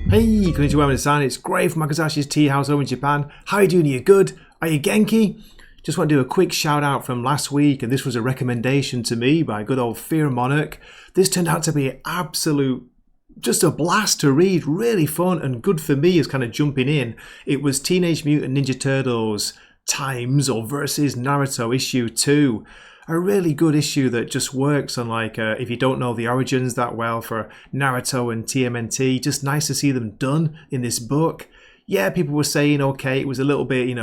Hey, konnichiwa, it's great from Wakizashi's Teahouse over in Japan. How are you doing? Are you good? Are you Genki? Just want to do a quick shout out from last week, and this was a recommendation to me by good old Fear Monarch. This turned out to be just a blast to read, really fun and good for me as kind of jumping in. It was Teenage Mutant Ninja Turtles times or versus Naruto issue 2. A really good issue that just works on if you don't know the origins that well for Naruto and TMNT, just nice to see them done in this book. Yeah, people were saying, okay, it was a little bit,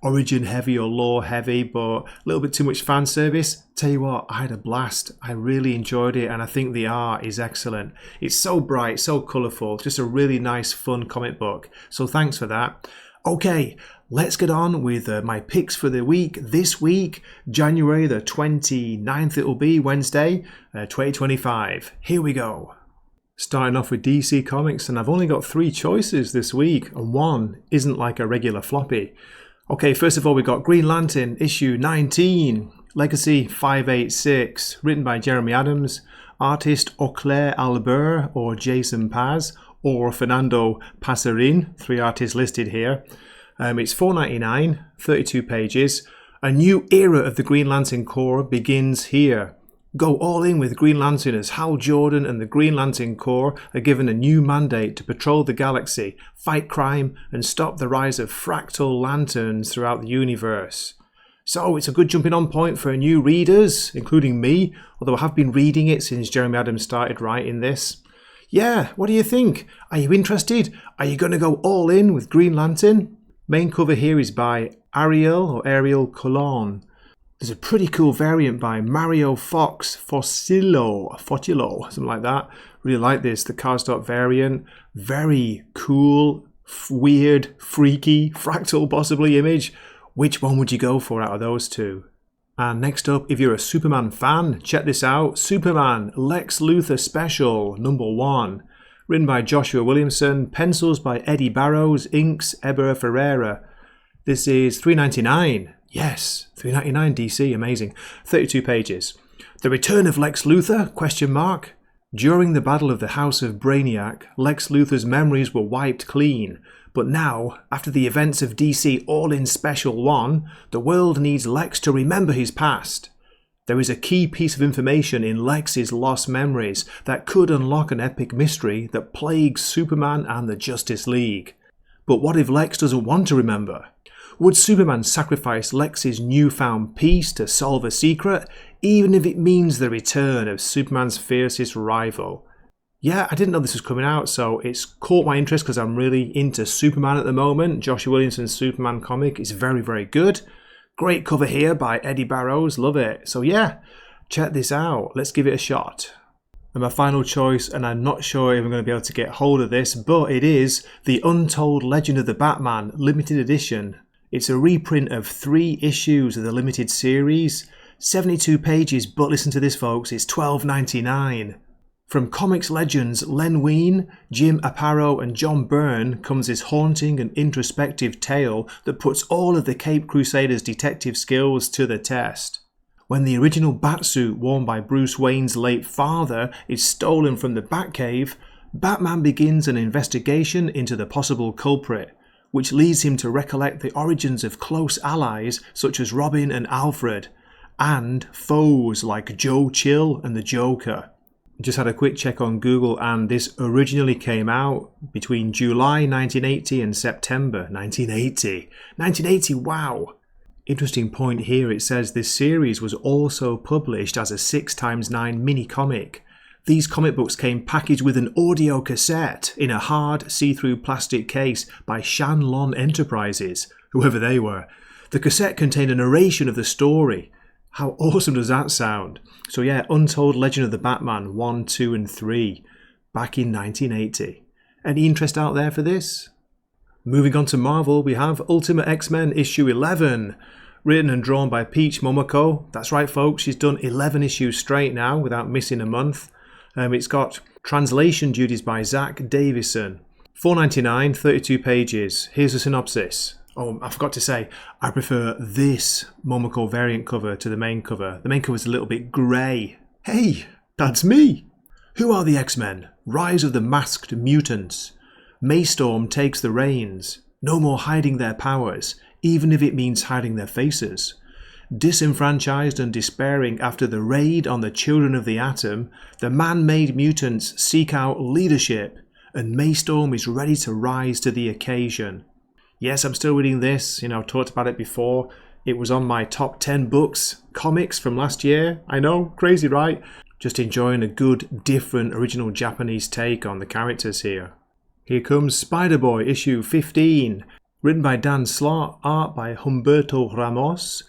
origin heavy or lore heavy, but a little bit too much fan service. Tell you what, I had a blast. I really enjoyed it, and I think the art is excellent. It's so bright, so colourful, just a really nice, fun comic book. So thanks for that. Okay, let's get on with my picks for the week. This week, January the 29th, it will be Wednesday, 2025. Here we go. Starting off with DC Comics, and I've only got 3 choices this week, and one isn't like a regular floppy. Okay, first of all, we got Green Lantern, issue 19, Legacy 586, written by Jeremy Adams, artist Auclair Albert or Jason Paz, or Fernando Passerin, 3 artists listed here. It's $4.99, 32 pages. A new era of the Green Lantern Corps begins here. Go all in with Green Lantern as Hal Jordan and the Green Lantern Corps are given a new mandate to patrol the galaxy, fight crime, and stop the rise of fractal lanterns throughout the universe. So it's a good jumping on point for new readers, including me, although I have been reading it since Jeremy Adams started writing this. Yeah, what do you think? Are you interested? Are you going to go all in with Green Lantern? Main cover here is by Ariel Colon. There's a pretty cool variant by Mario Fox Focillo, something like that. Really like this, the cardstock variant. Very cool, weird, freaky, fractal possibly image. Which one would you go for out of those 2? And next up, if you're a Superman fan, check this out. Superman Lex Luthor Special, number 1. Written by Joshua Williamson, pencils by Eddie Barrows, inks Eber Ferreira. This is $3.99. Yes, $3.99 DC, amazing. 32 pages. The return of Lex Luthor? ? During the battle of the House of Brainiac, Lex Luthor's memories were wiped clean. But now, after the events of DC All-In Special 1, the world needs Lex to remember his past. There is a key piece of information in Lex's lost memories that could unlock an epic mystery that plagues Superman and the Justice League. But what if Lex doesn't want to remember? Would Superman sacrifice Lex's newfound peace to solve a secret, even if it means the return of Superman's fiercest rival? Yeah, I didn't know this was coming out, so it's caught my interest because I'm really into Superman at the moment. Joshua Williamson's Superman comic is very, very good. Great cover here by Eddie Barrows, love it. So yeah, check this out, let's give it a shot. And my final choice, and I'm not sure if I'm going to be able to get hold of this, but it is the Untold Legend of the Batman limited edition. It's a reprint of 3 issues of the limited series, 72 pages, but listen to this folks, it's $12.99. From comics legends Len Wein, Jim Aparo and John Byrne comes this haunting and introspective tale that puts all of the Caped Crusaders' detective skills to the test. When the original Batsuit worn by Bruce Wayne's late father is stolen from the Batcave, Batman begins an investigation into the possible culprit, which leads him to recollect the origins of close allies such as Robin and Alfred, and foes like Joe Chill and the Joker. Just had a quick check on Google, and this originally came out between July 1980 and September 1980. 1980, wow! Interesting point here, it says this series was also published as a 6x9 mini-comic. These comic books came packaged with an audio cassette in a hard, see-through plastic case by Shanlon Enterprises, whoever they were. The cassette contained a narration of the story. How awesome does that sound? So yeah, Untold Legend of the Batman 1, 2 and 3, back in 1980. Any interest out there for this? Moving on to Marvel, we have Ultimate X-Men issue 11, written and drawn by Peach Momoko. That's right folks, she's done 11 issues straight now without missing a month. It's got translation duties by Zach Davison. $4.99, 32 pages. Here's a synopsis. Oh, I forgot to say, I prefer this Momoko variant cover to the main cover. The main cover is a little bit grey. Hey, that's me! Who are the X-Men? Rise of the Masked Mutants. Maystorm takes the reins. No more hiding their powers, even if it means hiding their faces. Disenfranchised and despairing after the raid on the children of the atom, the man-made mutants seek out leadership, and Maystorm is ready to rise to the occasion. Yes, I'm still reading this. I've talked about it before. It was on my top 10 books, comics from last year. I know, crazy, right? Just enjoying a good, different, original Japanese take on the characters here. Here comes Spider-Boy, issue 15. Written by Dan Slott, art by Humberto Ramos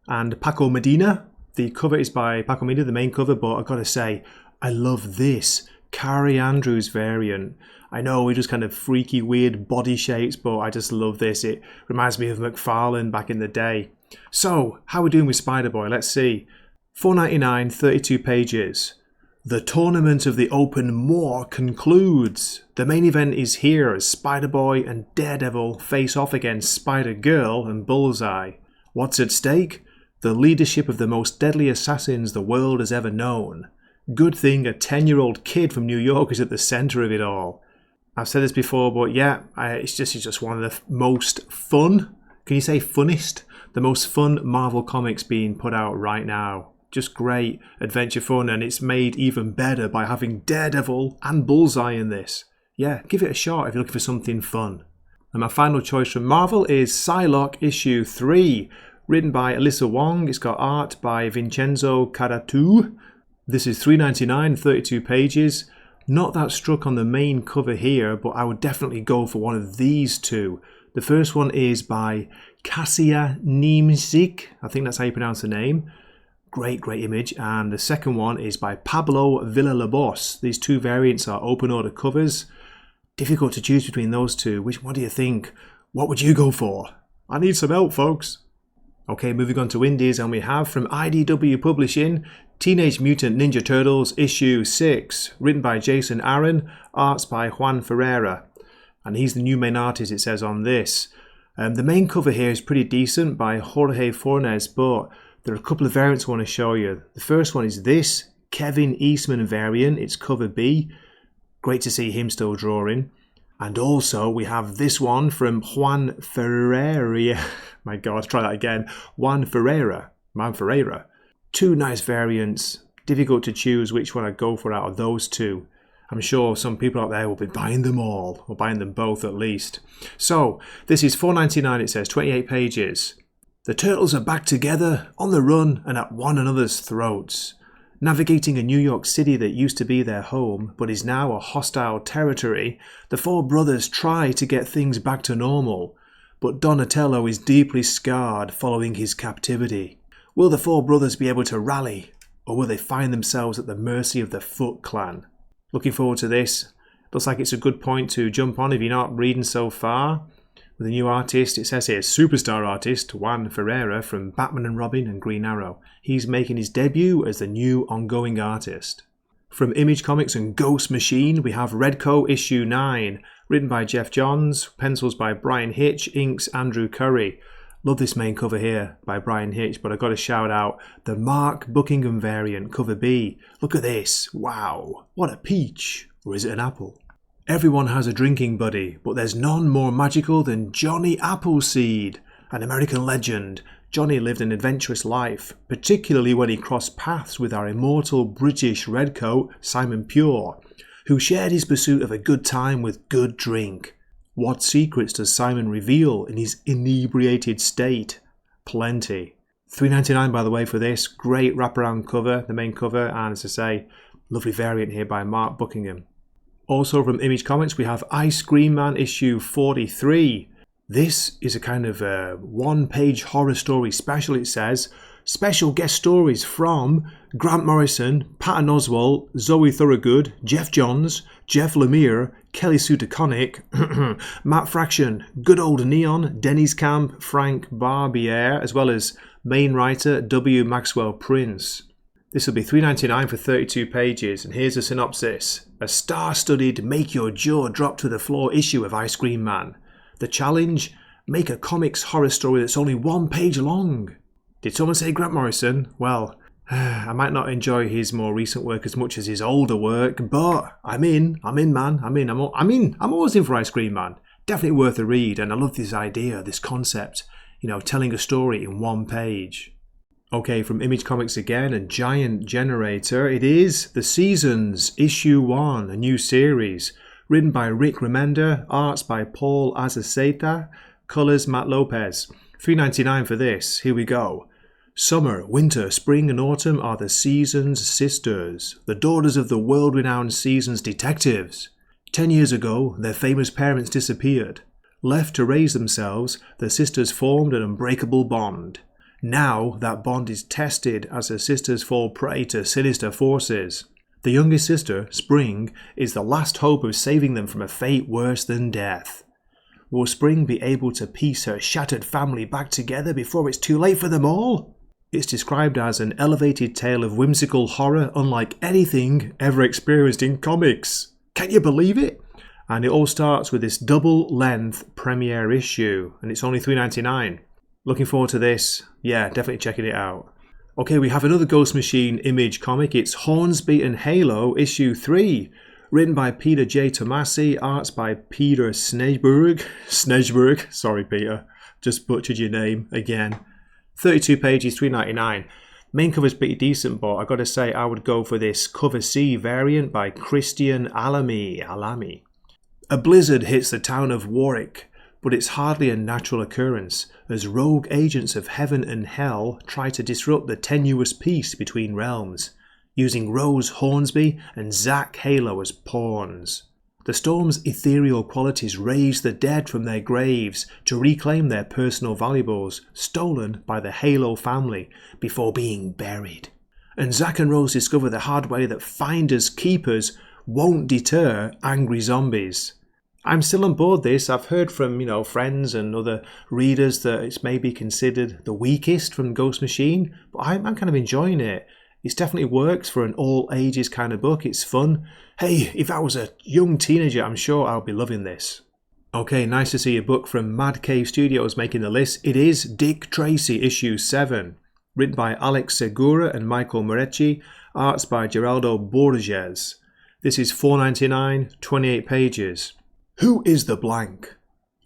and Paco Medina. The cover is by Paco Medina, the main cover, but I've got to say, I love this Carrie Andrews variant. I know we just kind of freaky, weird body shapes, but I just love this. It reminds me of McFarlane back in the day. So, how are we doing with Spider-Boy? Let's see. $4.99, 32 pages. The Tournament of the Open Maw concludes. The main event is here as Spider-Boy and Daredevil face off against Spider-Girl and Bullseye. What's at stake? The leadership of the most deadly assassins the world has ever known. Good thing a 10-year-old kid from New York is at the centre of it all. I've said this before, but yeah, it's just one of the most fun, can you say funnest? The most fun Marvel comics being put out right now. Just great adventure fun, and it's made even better by having Daredevil and Bullseye in this. Yeah, give it a shot if you're looking for something fun. And my final choice from Marvel is Psylocke issue 3. Written by Alyssa Wong, it's got art by Vincenzo Caratu. This is $3.99, 32 pages. Not that struck on the main cover here, but I would definitely go for one of these two. The first one is by Kasia Niemczyk, I think that's how you pronounce the name. Great image. And the second one is by Pablo Villalobos. These two variants are open order covers. Difficult to choose between those two. Which one do you think? What would you go for? I need some help, folks. Okay, moving on to indies, and we have from IDW Publishing, Teenage Mutant Ninja Turtles issue 6, written by Jason Aaron, arts by Juan Ferreira. And he's the new main artist, it says on this. The main cover here is pretty decent by Jorge Fornes, but there are a couple of variants I want to show you. The first one is this Kevin Eastman variant, it's cover B. Great to see him still drawing. And also we have this one from Juan Ferreira. My God, let's try that again. Juan Ferreira. Two nice variants. Difficult to choose which one I'd go for out of those two. I'm sure some people out there will be buying them all, or buying them both at least. So, this is $4.99, it says, 28 pages. The Turtles are back together, on the run, and at one another's throats. Navigating a New York City that used to be their home, but is now a hostile territory, the four brothers try to get things back to normal. But Donatello is deeply scarred following his captivity. Will the four brothers be able to rally, or will they find themselves at the mercy of the Foot Clan? Looking forward to this. Looks like it's a good point to jump on if you're not reading so far. With a new artist, it says here, superstar artist Juan Ferreira from Batman and Robin and Green Arrow. He's making his debut as the new ongoing artist. From Image Comics and Ghost Machine, we have Redcoat issue 9, written by Jeff Johns, pencils by Brian Hitch, inks Andrew Curry. Love this main cover here by Brian Hitch, but I've got to shout out the Mark Buckingham variant, cover B. Look at this. Wow. What a peach. Or is it an apple? Everyone has a drinking buddy, but there's none more magical than Johnny Appleseed. An American legend, Johnny lived an adventurous life, particularly when he crossed paths with our immortal British redcoat, Simon Pure, who shared his pursuit of a good time with good drink. What secrets does Simon reveal in his inebriated state? Plenty. $3.99 by the way for this. Great wraparound cover, the main cover, and as I say, lovely variant here by Mark Buckingham. Also from Image Comics we have Ice Cream Man issue 43. This is a kind of a one-page horror story special, it says. Special guest stories from Grant Morrison, Patton Oswalt, Zoe Thorogood, Jeff Johns, Jeff Lemire, Kelly Sue DeConnick, Matt Fraction, Good Old Neon, Denny's Camp, Frank Barbier, as well as main writer W. Maxwell Prince. This will be $3.99 for 32 pages, and here's a synopsis. A star-studded, make-your-jaw-drop-to-the-floor issue of Ice Cream Man. The challenge? Make a comics horror story that's only one page long. Did someone say Grant Morrison? Well, I might not enjoy his more recent work as much as his older work, but I'm in, man. I'm always in for Ice Cream Man. Definitely worth a read, and I love this idea, this concept, telling a story in one page. Okay, from Image Comics again, a giant generator. It is The Seasons, Issue 1, a new series. Written by Rick Remender, arts by Paul Azaceta, colours Matt Lopez. $3.99 for this. Here we go. Summer, winter, spring and autumn are the Seasons sisters, the daughters of the world-renowned Seasons detectives. 10 years ago, their famous parents disappeared. Left to raise themselves, the sisters formed an unbreakable bond. Now that bond is tested as the sisters fall prey to sinister forces. The youngest sister, Spring, is the last hope of saving them from a fate worse than death. Will Spring be able to piece her shattered family back together before it's too late for them all? It's described as an elevated tale of whimsical horror unlike anything ever experienced in comics. Can you believe it? And it all starts with this double-length premiere issue, and it's only $3.99. Looking forward to this. Yeah, definitely checking it out. Okay, we have another Ghost Machine Image comic. It's Hornsby and Halo, issue 3. Written by Peter J. Tomasi, arts by Peter Snejberg. Sorry, Peter. Just butchered your name again. 32 pages, $3.99. Main cover's pretty decent, but I gotta say I would go for this cover C variant by Christian Alamy. A blizzard hits the town of Warwick, but it's hardly a natural occurrence, as rogue agents of heaven and hell try to disrupt the tenuous peace between realms, using Rose Hornsby and Zach Halo as pawns. The storm's ethereal qualities raise the dead from their graves to reclaim their personal valuables stolen by the Halo family before being buried. And Zach and Rose discover the hard way that finders keepers won't deter angry zombies. I'm still on board this. I've heard from, friends and other readers that it's maybe considered the weakest from Ghost Machine, but I'm kind of enjoying it. It definitely works for an all ages kind of book. It's fun. Hey, if I was a young teenager, I'm sure I'll be loving this. Okay, nice to see a book from Mad Cave Studios making the list. It is Dick Tracy, issue 7. Written by Alex Segura and Michael Morecci. Arts by Geraldo Borges. This is $4.99, 28 pages. Who is the blank?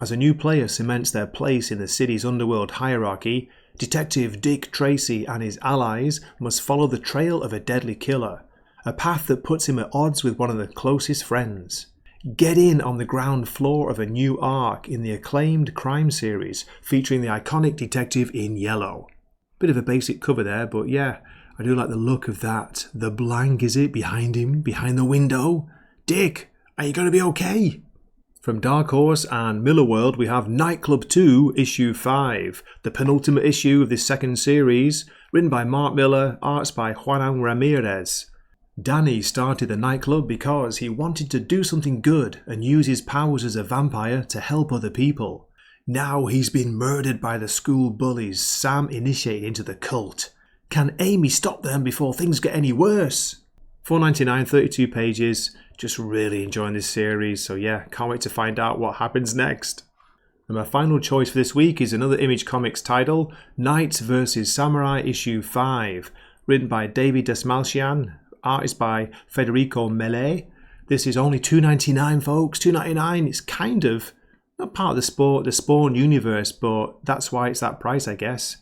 As a new player cements their place in the city's underworld hierarchy, Detective Dick Tracy and his allies must follow the trail of a deadly killer, a path that puts him at odds with one of the closest friends. Get in on the ground floor of a new arc in the acclaimed crime series featuring the iconic detective in yellow. Bit of a basic cover there, but yeah, I do like the look of that. The blank, is it, behind him, behind the window? Dick, are you going to be okay? From Dark Horse and Millarworld, we have Nightclub 2, Issue 5, the penultimate issue of this second series, written by Mark Miller, arts by Juan Ramirez. Danny started the nightclub because he wanted to do something good and use his powers as a vampire to help other people. Now he's been murdered by the school bullies Sam initiated into the cult. Can Amy stop them before things get any worse? $4.99, 32 pages. Just really enjoying this series, so yeah, can't wait to find out what happens next. And my final choice for this week is another Image Comics title, Knights vs. Samurai issue 5, written by David Desmalchian, artist by Federico Mele. This is only $2.99, folks, $2.99. It's kind of not part of the Spawn universe, but that's why it's that price, I guess.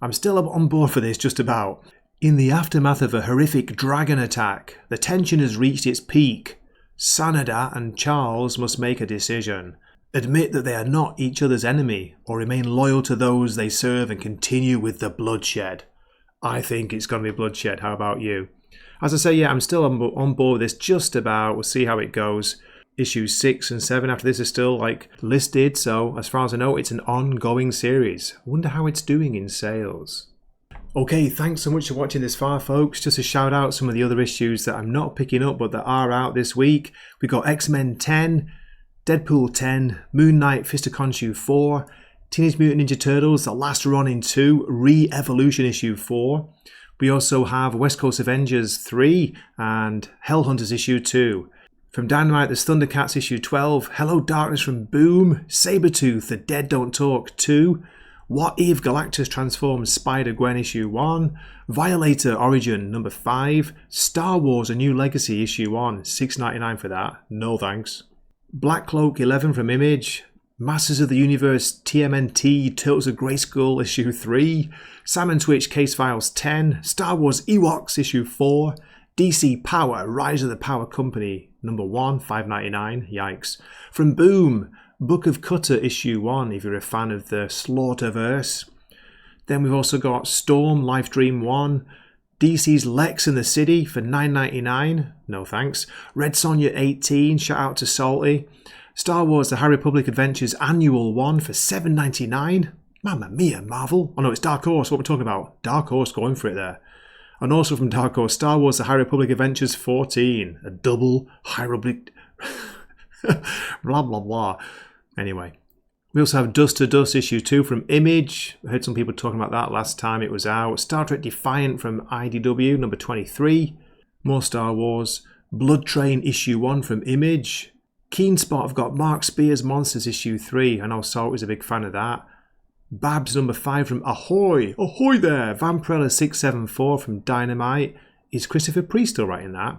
I'm still on board for this, just about. In the aftermath of a horrific dragon attack, the tension has reached its peak. Sanada and Charles must make a decision. Admit that they are not each other's enemy, or remain loyal to those they serve and continue with the bloodshed. I think it's going to be bloodshed. How about you? As I say, yeah, I'm still on board with this just about. We'll see how it goes. Issues 6 and 7 after this are still listed, so as far as I know, it's an ongoing series. I wonder how it's doing in sales. Okay, thanks so much for watching this far, folks. Just to shout out some of the other issues that I'm not picking up but that are out this week. We got X-Men 10, Deadpool 10, Moon Knight Fist of Khonshu 4, Teenage Mutant Ninja Turtles, The Last Ronin 2, Re-Evolution issue 4. We also have West Coast Avengers 3 and Hellhunters issue 2. From Dynamite, there's Thundercats issue 12, Hello Darkness from Boom, Sabretooth, The Dead Don't Talk 2, What If Galactus Transforms Spider-Gwen issue 1, Violator Origin number 5, Star Wars A New Legacy issue 1, $6.99 for that, no thanks. Black Cloak 11 from Image, Masters of the Universe TMNT Turtles of Grayskull issue 3, Sam & Twitch Case Files 10, Star Wars Ewoks issue 4, DC Power Rise of the Power Company number 1, $5.99, yikes. From Boom, Book of Cutter issue 1 if you're a fan of the Slaughterverse. Then we've also got Storm Life Dream 1, DC's Lex and the City for $9.99, no thanks. Red Sonja 18, shout out to Salty. Star Wars The High Republic Adventures Annual 1 for $7.99. Mamma mia, Marvel. Oh no, it's Dark Horse, what we're talking about. Dark Horse going for it there. And also from Dark Horse, Star Wars The High Republic Adventures 14, a double High Republic... blah blah blah. Anyway, we also have Dust to Dust issue 2 from Image. I heard some people talking about that last time it was out. Star Trek Defiant from IDW number 23. More Star Wars. Blood Train issue 1 from Image. Keen Spot have got Mark Spears Monsters issue 3. I know Salt is a big fan of that. Babs number 5 from Ahoy! Ahoy there! Vampirella 674 from Dynamite. Is Christopher Priest still writing that?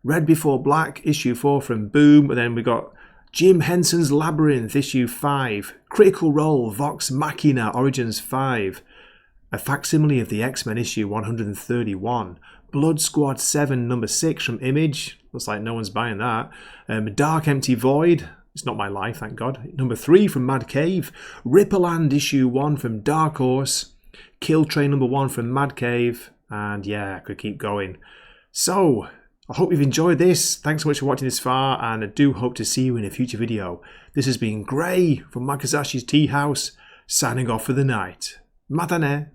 Red Before Black issue 4 from Boom. And then we got Jim Henson's Labyrinth issue 5. Critical Role Vox Machina Origins 5. A Facsimile of the X-Men issue 131. Blood Squad 7 number 6 from Image. Looks like no one's buying that. Dark Empty Void. It's not my life, thank God. Number 3 from Mad Cave. Ripperland issue 1 from Dark Horse. Kill Train number 1 from Mad Cave. And yeah, I could keep going. So, I hope you've enjoyed this. Thanks so much for watching this far, and I do hope to see you in a future video. This has been Gray from Wakizashi's Teahouse, signing off for the night. Matane.